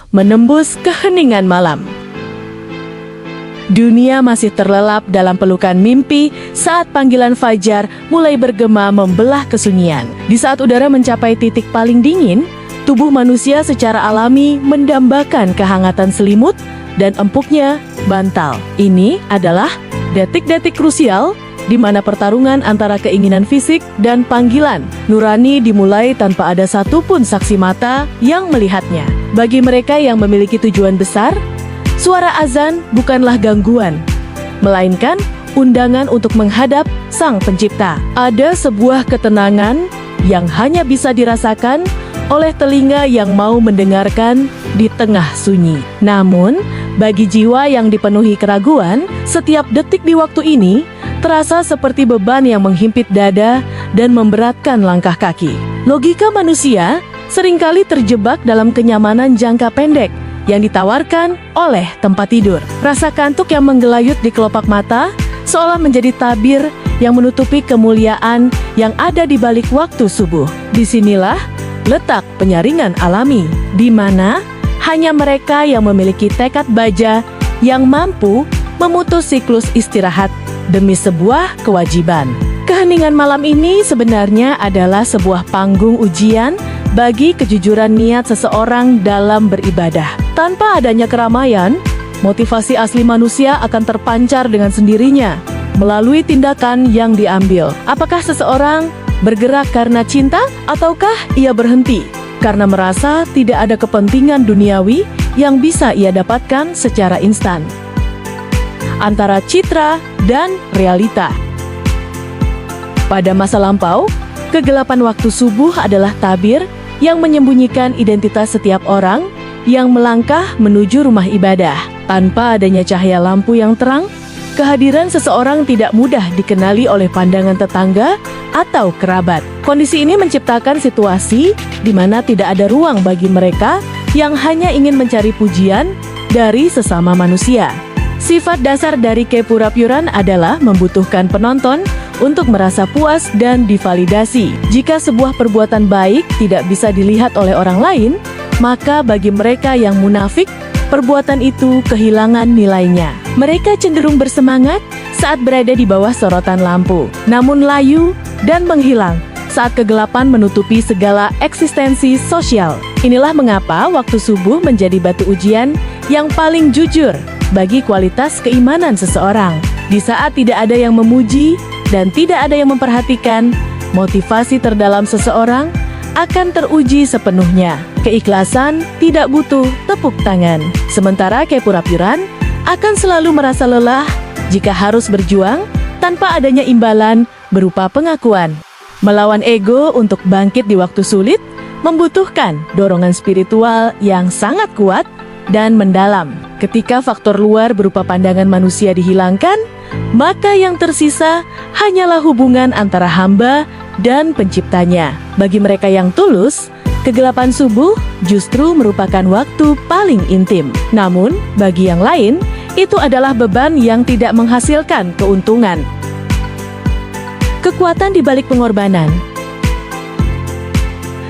menembus keheningan malam. Dunia masih terlelap dalam pelukan mimpi saat panggilan fajar mulai bergema membelah kesunyian. Di saat udara mencapai titik paling dingin, tubuh manusia secara alami mendambakan kehangatan selimut dan empuknya bantal. Ini adalah detik-detik krusial di mana pertarungan antara keinginan fisik dan panggilan nurani dimulai tanpa ada satupun saksi mata yang melihatnya. Bagi mereka yang memiliki tujuan besar, suara azan bukanlah gangguan, melainkan undangan untuk menghadap Sang Pencipta. Ada sebuah ketenangan yang hanya bisa dirasakan oleh telinga yang mau mendengarkan di tengah sunyi. Namun, bagi jiwa yang dipenuhi keraguan, setiap detik di waktu ini terasa seperti beban yang menghimpit dada dan memberatkan langkah kaki. Logika manusia seringkali terjebak dalam kenyamanan jangka pendek yang ditawarkan oleh tempat tidur. Rasa kantuk yang menggelayut di kelopak mata seolah menjadi tabir yang menutupi kemuliaan yang ada di balik waktu subuh. Disinilah letak penyaringan alami, di mana hanya mereka yang memiliki tekad baja yang mampu memutus siklus istirahat demi sebuah kewajiban. Keheningan malam ini sebenarnya adalah sebuah panggung ujian bagi kejujuran niat seseorang dalam beribadah. Tanpa adanya keramaian, motivasi asli manusia akan terpancar dengan sendirinya melalui tindakan yang diambil. Apakah seseorang bergerak karena cinta ataukah ia berhenti karena merasa tidak ada kepentingan duniawi yang bisa ia dapatkan secara instan? Antara citra dan realita. Pada masa lampau, kegelapan waktu subuh adalah tabir yang menyembunyikan identitas setiap orang yang melangkah menuju rumah ibadah. Tanpa adanya cahaya lampu yang terang, kehadiran seseorang tidak mudah dikenali oleh pandangan tetangga atau kerabat. Kondisi ini menciptakan situasi di mana tidak ada ruang bagi mereka yang hanya ingin mencari pujian dari sesama manusia. Sifat dasar dari kepura-puran adalah membutuhkan penonton untuk merasa puas dan divalidasi. Jika sebuah perbuatan baik tidak bisa dilihat oleh orang lain, maka bagi mereka yang munafik, perbuatan itu kehilangan nilainya. Mereka cenderung bersemangat saat berada di bawah sorotan lampu, namun layu dan menghilang saat kegelapan menutupi segala eksistensi sosial. Inilah mengapa waktu subuh menjadi batu ujian yang paling jujur bagi kualitas keimanan seseorang. Di saat tidak ada yang memuji dan tidak ada yang memperhatikan, motivasi terdalam seseorang akan teruji sepenuhnya. Keikhlasan tidak butuh tepuk tangan. Sementara kepura-puran akan selalu merasa lelah jika harus berjuang tanpa adanya imbalan berupa pengakuan. Melawan ego untuk bangkit di waktu sulit membutuhkan dorongan spiritual yang sangat kuat dan mendalam. Ketika faktor luar berupa pandangan manusia dihilangkan, maka yang tersisa hanyalah hubungan antara hamba dan penciptanya. Bagi mereka yang tulus, kegelapan subuh justru merupakan waktu paling intim. Namun, bagi yang lain, itu adalah beban yang tidak menghasilkan keuntungan. Kekuatan di balik pengorbanan.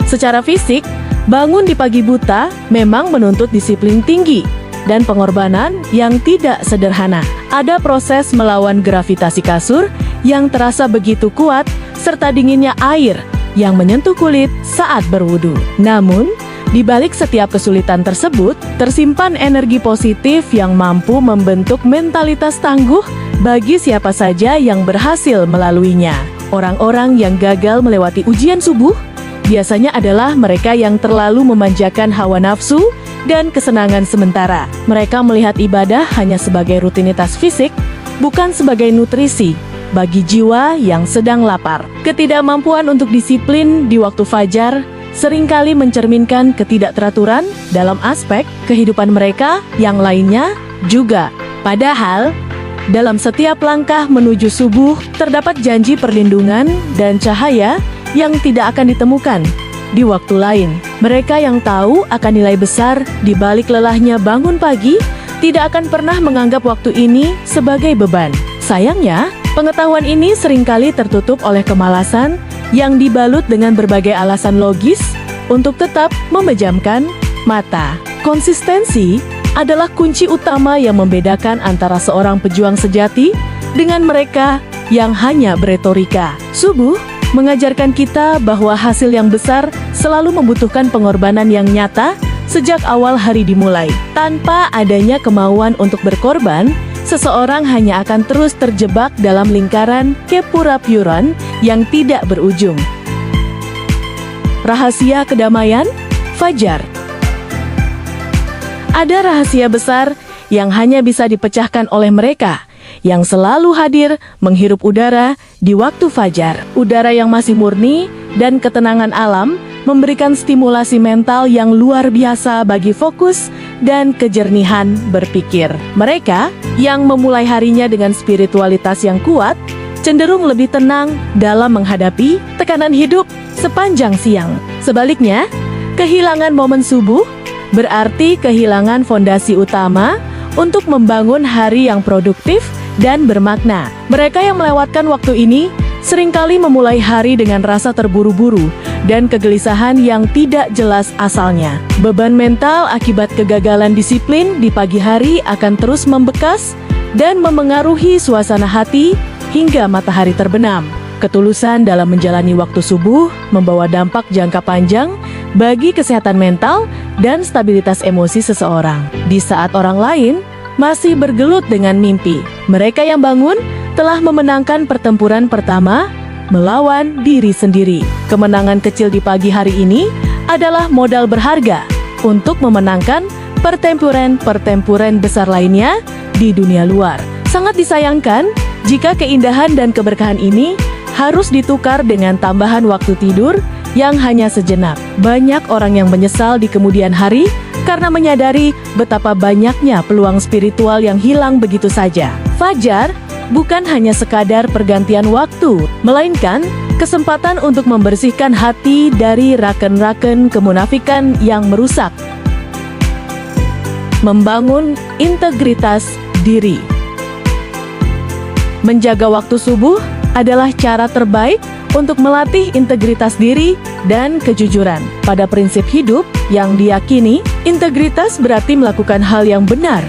Secara fisik, bangun di pagi buta memang menuntut disiplin tinggi dan pengorbanan yang tidak sederhana. Ada proses melawan gravitasi kasur yang terasa begitu kuat serta dinginnya air yang menyentuh kulit saat berwudu. Namun, di balik setiap kesulitan tersebut, tersimpan energi positif yang mampu membentuk mentalitas tangguh bagi siapa saja yang berhasil melaluinya. Orang-orang yang gagal melewati ujian subuh biasanya adalah mereka yang terlalu memanjakan hawa nafsu dan kesenangan sementara. Mereka melihat ibadah hanya sebagai rutinitas fisik, bukan sebagai nutrisi bagi jiwa yang sedang lapar. Ketidakmampuan untuk disiplin di waktu fajar seringkali mencerminkan ketidakteraturan dalam aspek kehidupan mereka yang lainnya juga. Padahal, dalam setiap langkah menuju subuh terdapat janji perlindungan dan cahaya yang tidak akan ditemukan di waktu lain. Mereka yang tahu akan nilai besar di balik lelahnya bangun pagi tidak akan pernah menganggap waktu ini sebagai beban. Sayangnya, pengetahuan ini seringkali tertutup oleh kemalasan yang dibalut dengan berbagai alasan logis untuk tetap memejamkan mata. Konsistensi adalah kunci utama yang membedakan antara seorang pejuang sejati dengan mereka yang hanya beretorika. Subuh mengajarkan kita bahwa hasil yang besar selalu membutuhkan pengorbanan yang nyata sejak awal hari dimulai. Tanpa adanya kemauan untuk berkorban, seseorang hanya akan terus terjebak dalam lingkaran kepura-puran yang tidak berujung. Rahasia kedamaian Fajar. Ada rahasia besar yang hanya bisa dipecahkan oleh mereka yang selalu hadir menghirup udara di waktu fajar. Udara yang masih murni dan ketenangan alam memberikan stimulasi mental yang luar biasa bagi fokus dan kejernihan berpikir. Mereka yang memulai harinya dengan spiritualitas yang kuat cenderung lebih tenang dalam menghadapi tekanan hidup sepanjang siang. Sebaliknya, kehilangan momen subuh berarti kehilangan fondasi utama untuk membangun hari yang produktif dan bermakna. Mereka yang melewatkan waktu ini seringkali memulai hari dengan rasa terburu-buru dan kegelisahan yang tidak jelas asalnya. Beban mental akibat kegagalan disiplin di pagi hari akan terus membekas dan memengaruhi suasana hati hingga matahari terbenam. Ketulusan dalam menjalani waktu subuh membawa dampak jangka panjang bagi kesehatan mental dan stabilitas emosi seseorang. Di saat orang lain masih bergelut dengan mimpi, mereka yang bangun telah memenangkan pertempuran pertama melawan diri sendiri. Kemenangan kecil di pagi hari ini adalah modal berharga untuk memenangkan pertempuran-pertempuran besar lainnya di dunia luar. Sangat disayangkan jika keindahan dan keberkahan ini harus ditukar dengan tambahan waktu tidur yang hanya sejenak. Banyak orang yang menyesal di kemudian hari karena menyadari betapa banyaknya peluang spiritual yang hilang begitu saja. Fajar bukan hanya sekadar pergantian waktu, melainkan kesempatan untuk membersihkan hati dari raken-raken kemunafikan yang merusak. Membangun integritas diri. Menjaga waktu subuh adalah cara terbaik untuk melatih integritas diri dan kejujuran. Pada prinsip hidup yang diyakini, integritas berarti melakukan hal yang benar,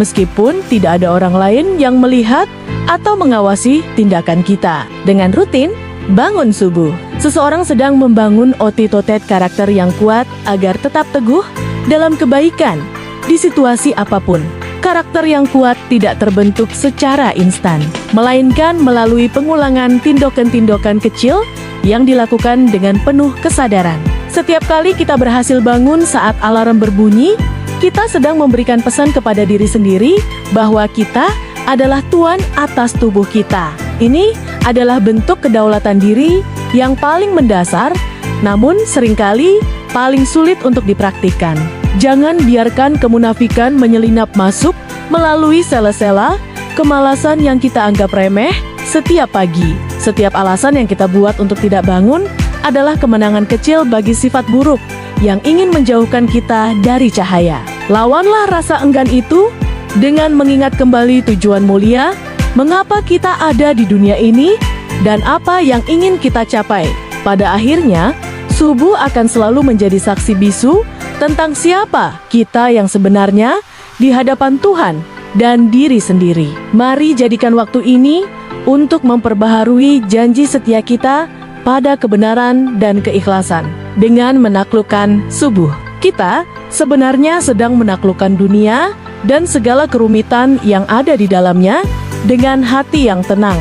meskipun tidak ada orang lain yang melihat atau mengawasi tindakan kita. Dengan rutin bangun subuh, seseorang sedang membangun otot karakter yang kuat agar tetap teguh dalam kebaikan di situasi apapun. Karakter yang kuat tidak terbentuk secara instan, melainkan melalui pengulangan tindakan-tindakan kecil yang dilakukan dengan penuh kesadaran. Setiap kali kita berhasil bangun saat alarm berbunyi, kita sedang memberikan pesan kepada diri sendiri bahwa kita adalah tuan atas tubuh kita. Ini adalah bentuk kedaulatan diri yang paling mendasar, namun seringkali paling sulit untuk dipraktikkan. Jangan biarkan kemunafikan menyelinap masuk melalui sela-sela kemalasan yang kita anggap remeh setiap pagi. Setiap alasan yang kita buat untuk tidak bangun adalah kemenangan kecil bagi sifat buruk yang ingin menjauhkan kita dari cahaya. Lawanlah rasa enggan itu dengan mengingat kembali tujuan mulia, mengapa kita ada di dunia ini, dan apa yang ingin kita capai. Pada akhirnya, subuh akan selalu menjadi saksi bisu tentang siapa kita yang sebenarnya di hadapan Tuhan dan diri sendiri. Mari jadikan waktu ini untuk memperbaharui janji setia kita pada kebenaran dan keikhlasan. Dengan menaklukkan subuh, kita sebenarnya sedang menaklukkan dunia dan segala kerumitan yang ada di dalamnya dengan hati yang tenang.